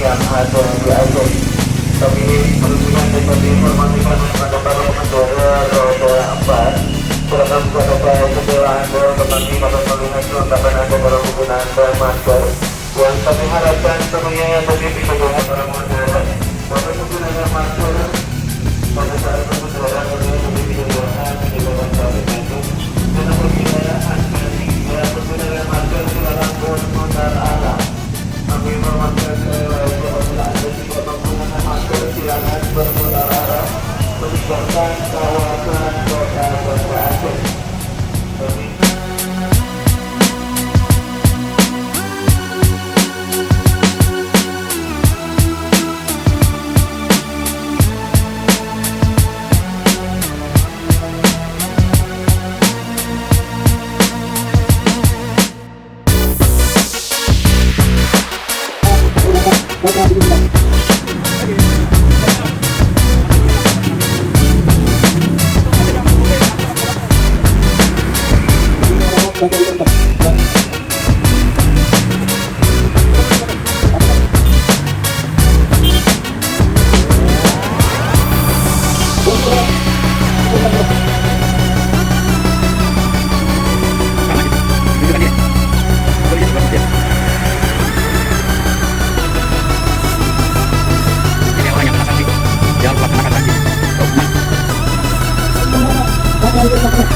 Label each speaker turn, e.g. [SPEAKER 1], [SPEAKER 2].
[SPEAKER 1] yang ada di Aceh. Kami berhubungan dapat diinformasikan kepada para pengendara roda 4. Silakan buka kaca jendela Anda untuk nanti dapat melihat kelengkapan Anda dalam penggunaan bahan masker. Dan kami harapkan semuanya yang terdiri dengan para pengendara dapat menggunakan masker pada saat berkendara dengan kebijakan di bawah traffic itu. Dan apabila Anda tidak menggunakan masker, silakan berputar arah. Kami informasikan apabila Anda tidak menggunakan masker, silakan berputar arah meninggalkan kawasan kota Banda Aceh.
[SPEAKER 2] Jangan lupa